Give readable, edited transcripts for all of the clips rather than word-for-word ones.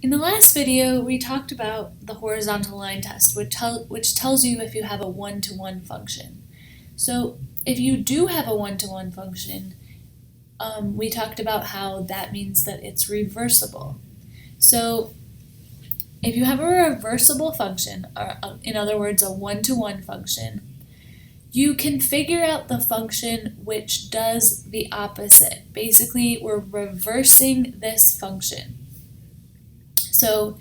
In the last video, we talked about the horizontal line test, which tells you if you have a one-to-one function. So if you do have a one-to-one function, we talked about how that means that it's reversible. So if you have a reversible function, or in other words, a one-to-one function, you can figure out the function which does the opposite. Basically, we're reversing this function. So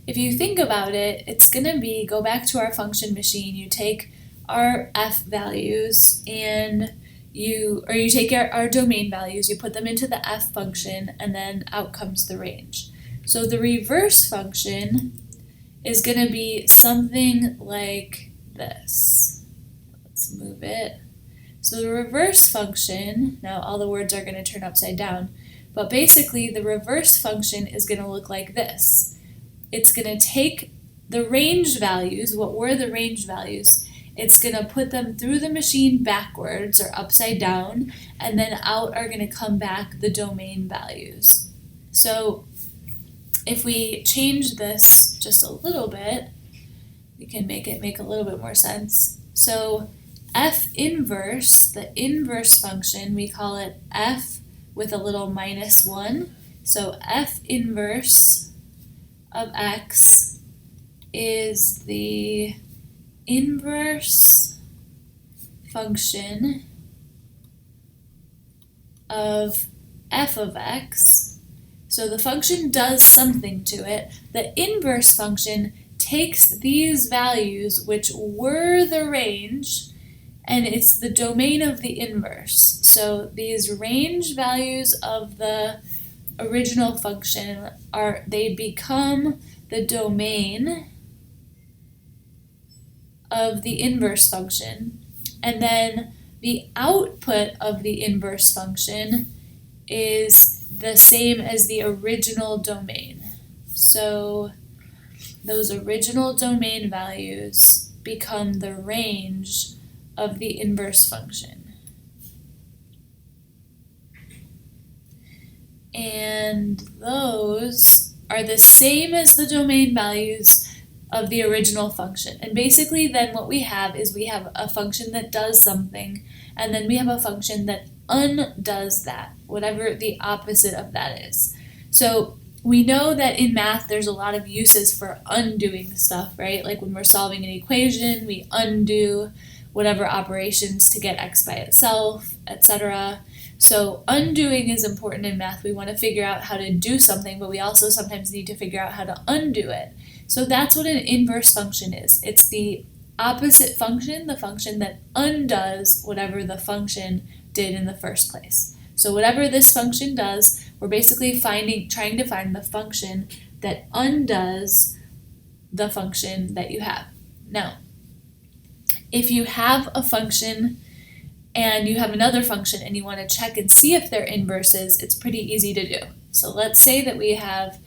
if you think about it, it's going to be, go back to our function machine, you take our f values and you take our domain values, you put them into the f function, and then out comes the range. So the reverse function is going to be something like this. Let's move it. So the reverse function, now all the words are going to turn upside down, but basically the reverse function is going to look like this. It's going to take the range values, what were the range values, it's going to put them through the machine backwards or upside down, and then out are going to come back the domain values. So if we change this just a little bit, we can make it make a little bit more sense. So f inverse, the inverse function, we call it f with a little -1. So f inverse of x is the inverse function of f of x. So the function does something to it. The inverse function takes these values, which were the range, and it's the domain of the inverse. So these range values of the original function they become the domain of the inverse function, and then the output of the inverse function is the same as the original domain. So those original domain values become the range of the inverse function. And those are the same as the domain values of the original function. And basically then what we have is we have a function that does something, and then we have a function that undoes that, whatever the opposite of that is. So we know that in math there's a lot of uses for undoing stuff, right? Like when we're solving an equation, we undo whatever operations to get x by itself, etc. So undoing is important in math. We want to figure out how to do something, but we also sometimes need to figure out how to undo it. So that's what an inverse function is. It's the opposite function, the function that undoes whatever the function did in the first place. So whatever this function does, we're basically trying to find the function that undoes the function that you have. Now, if you have a function and you have another function and you want to check and see if they're inverses, it's pretty easy to do. So let's say that we have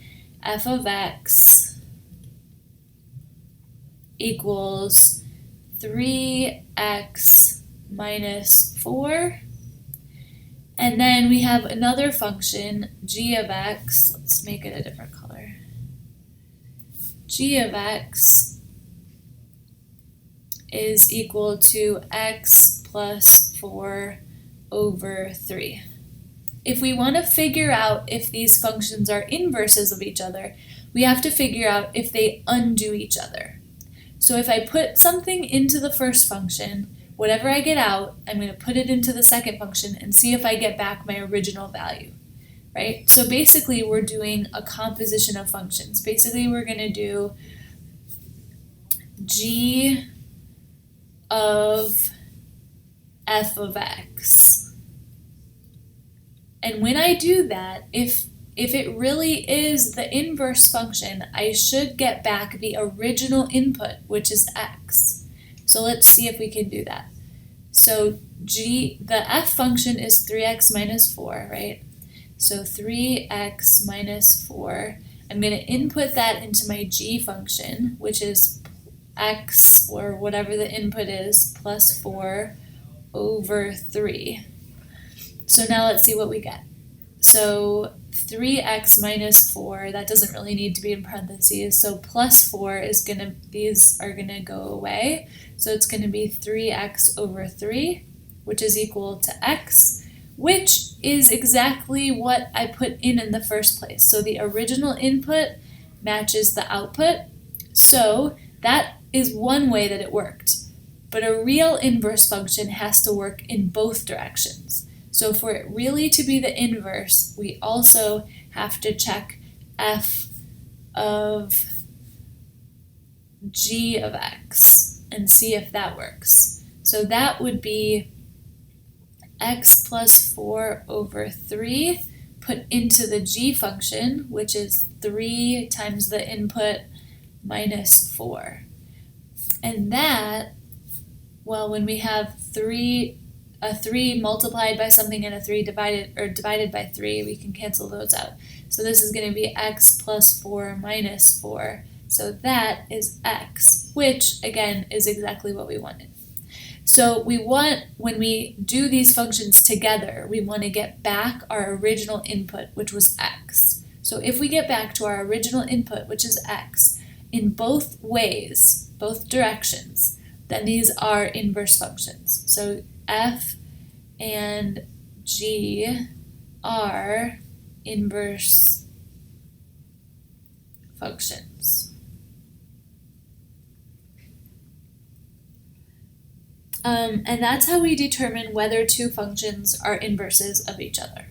f of x equals 3x minus 4. And then we have another function, g of x, let's make it a different color. G of x is equal to x plus 4 over 3. If we want to figure out if these functions are inverses of each other, we have to figure out if they undo each other. So if I put something into the first function, whatever I get out, I'm going to put it into the second function and see if I get back my original value, right? So basically we're doing a composition of functions. Basically we're going to do g of f of x. And when I do that, if it really is the inverse function, I should get back the original input, which is x. So let's see if we can do that. So the f function is 3x minus 4, right? So 3x minus 4, I'm going to input that into my g function, which is x, or whatever the input is, plus 4 over 3. So now let's see what we get. So 3x minus 4, that doesn't really need to be in parentheses, so plus 4 is these are gonna go away. So it's gonna be 3x over 3, which is equal to x, which is exactly what I put in the first place. So the original input matches the output. So that is one way that it worked. But a real inverse function has to work in both directions. So for it really to be the inverse, we also have to check f of g of x and see if that works. So that would be x plus 4 over 3 put into the g function, which is 3 times the input minus 4. And that, well, when we have a 3 multiplied by something and a 3 divided by 3, we can cancel those out. So this is going to be x plus 4 minus 4. So that is x, which again is exactly what we wanted. So when we do these functions together, we want to get back our original input, which was x. So if we get back to our original input, which is x, in both ways, both directions, then these are inverse functions. So f and g are inverse functions. And that's how we determine whether two functions are inverses of each other.